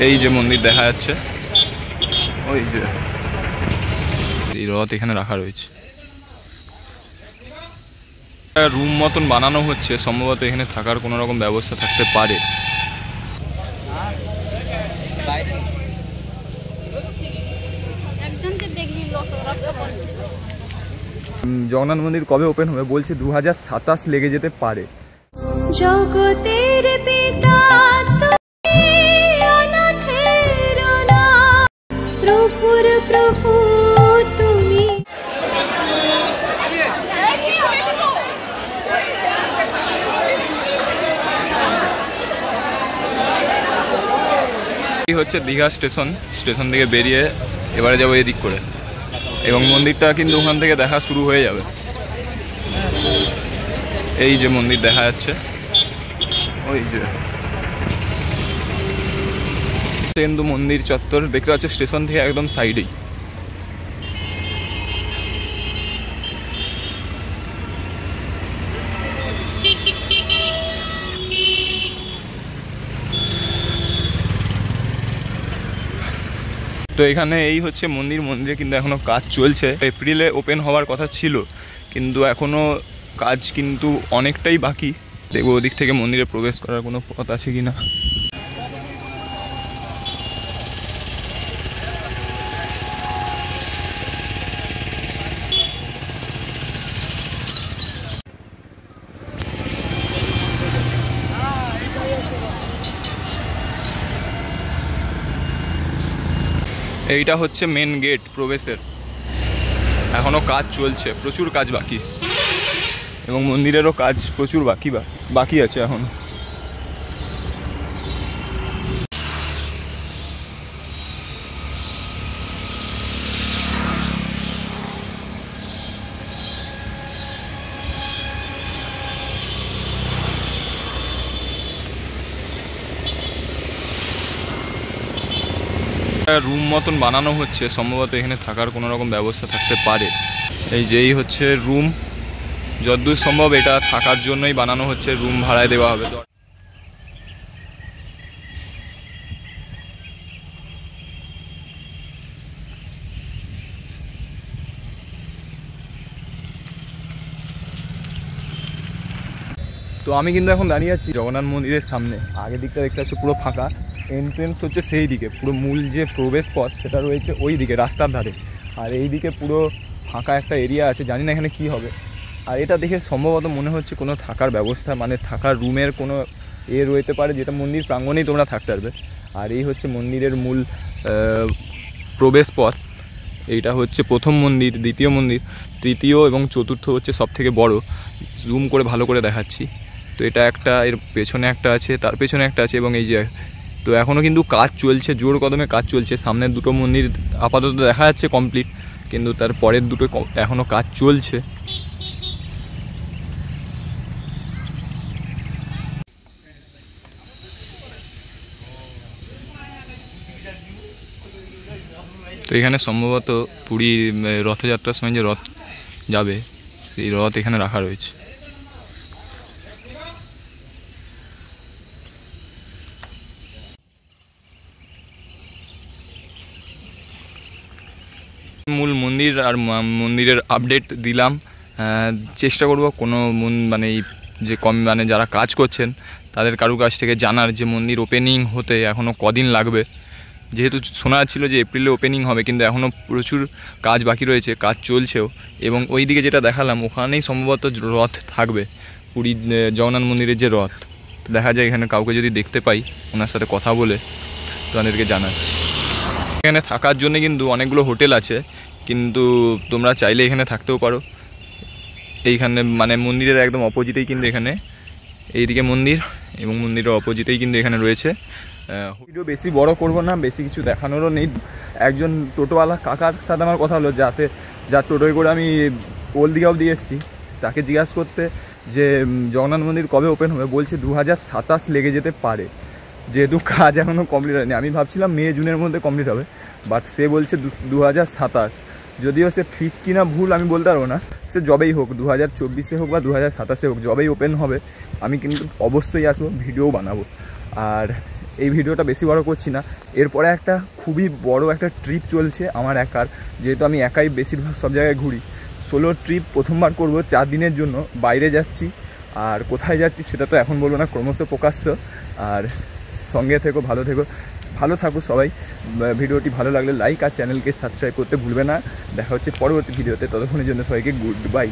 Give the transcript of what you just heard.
এই যে মন্দির দেখা যাচ্ছে, ওই যে এই রথ এখানে রাখা রয়েছে। রুম মতন বানানো হচ্ছে, সম্ভবত এখানে থাকার কোনো রকম ব্যবস্থা থাকতে পারে। জগন্নাথ মন্দির কবে ওপেন হবে বলছে 2027 লেগে যেতে পারে। জগতের পিতা প্রভু তুমি। এই হচ্ছে দীঘা স্টেশন থেকে বেরিয়ে এবারে যাবো এদিক করে, এবং মন্দিরটা কিন্তু ওখান থেকে দেখা শুরু হয়ে যাবে। এই যে মন্দির দেখা যাচ্ছে, ওই যে কিন্তু মন্দির চত্বর দেখতে পাচ্ছে স্টেশন থেকে একদম সাইডেই। তো এখানে এই হচ্ছে মন্দিরে কিন্তু এখনো কাজ চলছে। এপ্রিলে ওপেন হওয়ার কথা ছিল, কিন্তু এখনো কাজ কিন্তু অনেকটাই বাকি। দেখবো ওদিক থেকে মন্দিরে প্রবেশ করার কোনো পথ আছে কিনা। এইটা হচ্ছে মেন গেট প্রবেশের, এখনো কাজ চলছে, প্রচুর কাজ বাকি, এবং মন্দিরেরও কাজ প্রচুর বাকি আছে এখনো। রুম মতন বানানো হচ্ছে, সম্ভবত এখানে থাকার কোনো রকম ব্যবস্থা থাকতে পারে। এই যে এই হচ্ছে রুম, যতদূর সম্ভব এটা থাকার জন্যই বানানো হচ্ছে, রুম ভাড়ায় দেওয়া হবে। তো আমি কিন্তু এখন দাঁড়িয়ে আছি জগন্নাথ মন্দিরের সামনে। আগের দিকটা দেখতে পাচ্ছি পুরো ফাঁকা, এন্ট্রেন্স হচ্ছে সেই দিকে, পুরো মূল যে প্রবেশ পথ সেটা রয়েছে ওই দিকে রাস্তার ধারে, আর এই দিকে পুরো ফাঁকা একটা এরিয়া আছে, জানি না এখানে কি হবে। আর এটা দেখে সম্ভবত মনে হচ্ছে কোনো থাকার ব্যবস্থা, মানে থাকার রুমের কোনো রয়েতে পারে, যেটা মন্দির প্রাঙ্গণেই তোমরা থাকতে পারবে। আর এই হচ্ছে মন্দিরের মূল প্রবেশ পথ। এইটা হচ্ছে প্রথম মন্দির, দ্বিতীয় মন্দির, তৃতীয় এবং চতুর্থ হচ্ছে সব থেকে বড়। জুম করে ভালো করে দেখাচ্ছি। তো এটা একটা, এর পেছনে একটা আছে, তার পেছনে একটা আছে, এবং এই যে তো এখনও কিন্তু কাজ চলছে, জোর কদমে কাজ চলছে। সামনের দুটো মন্দির আপাতত দেখা যাচ্ছে কমপ্লিট, কিন্তু তার পরের দুটো এখনও কাজ চলছে। তো এখানে সম্ভবত পুরী রথযাত্রার সময় যে রথ যাবে, সেই রথ এখানে রাখা রয়েছে। মূল মন্দির আর মন্দিরের আপডেট দিলাম। চেষ্টা করব কোনো মানে যে মানে যারা কাজ করছেন তাদের কারুর কাছ থেকে জানার যে মন্দির ওপেনিং হতে এখনও কদিন লাগবে। যেহেতু শোনা যাচ্ছিলো যে এপ্রিলে ওপেনিং হবে, কিন্তু এখনও প্রচুর কাজ বাকি রয়েছে, কাজ চলছেও। এবং ওই দিকে যেটা দেখালাম ওখানেই সম্ভবত রথ থাকবে, পুরী জগন্নাথ মন্দিরের যে রথ। তো দেখা যায় এখানে কাউকে যদি দেখতে পাই, ওনার সাথে কথা বলে তোমাদেরকে জানাচ্ছি। এখানে থাকার জন্য কিন্তু অনেকগুলো হোটেল আছে, কিন্তু তোমরা চাইলে এখানে থাকতেও পারো। এইখানে মানে মন্দিরের একদম অপোজিটেই কিন্তু এখানে, এইদিকে মন্দির এবং মন্দিরের অপোজিটেই কিন্তু এখানে রয়েছে। ভিডিও বেশি বড় করব না, বেশি কিছু দেখানোরও নেই। একজন টোটোওয়ালা কাকার সাথে আমার কথা হলো, যার টোটোয় করে আমি ওল্ড দীঘা অবধি এসেছি, তাকে জিজ্ঞাসা করতে যে জগন্নাথ মন্দির কবে ওপেন হবে, বলছে 2027 লেগে যেতে পারে, যেহেতু কাজ এখনও কমপ্লিট হয়নি। আমি ভাবছিলাম মে জুনের মধ্যে কমপ্লিট হবে, বাট সে বলছে 2027। যদিও সে ঠিক কিনা ভুল আমি বলতে পারবো না, সে যবেই হোক, 2024 হোক বা 2027 হোক, যবেই ওপেন হবে আমি কিন্তু অবশ্যই আসবো, ভিডিও বানাবো। আর এই ভিডিওটা বেশি বড় করছি না। এরপরে একটা খুবই বড় একটা ট্রিপ চলছে আমার একার, যেহেতু আমি একাই বেশিরভাগ সব জায়গায় ঘুরি। সোলো ট্রিপ প্রথমবার করব, 4 দিনের জন্য বাইরে যাচ্ছি। আর কোথায় যাচ্ছি সেটা তো এখন বলবো না, ক্রমশ প্রকাশ্য। আর সঙ্গে থেকো, ভালো থাকো সবাই। ভিডিওটি ভালো লাগলে লাইক আর চ্যানেলকে সাবস্ক্রাইব করতে ভুলবে না। দেখা হচ্ছে পরবর্তী ভিডিওতে, ততক্ষণের জন্য সবাইকে গুড বাই।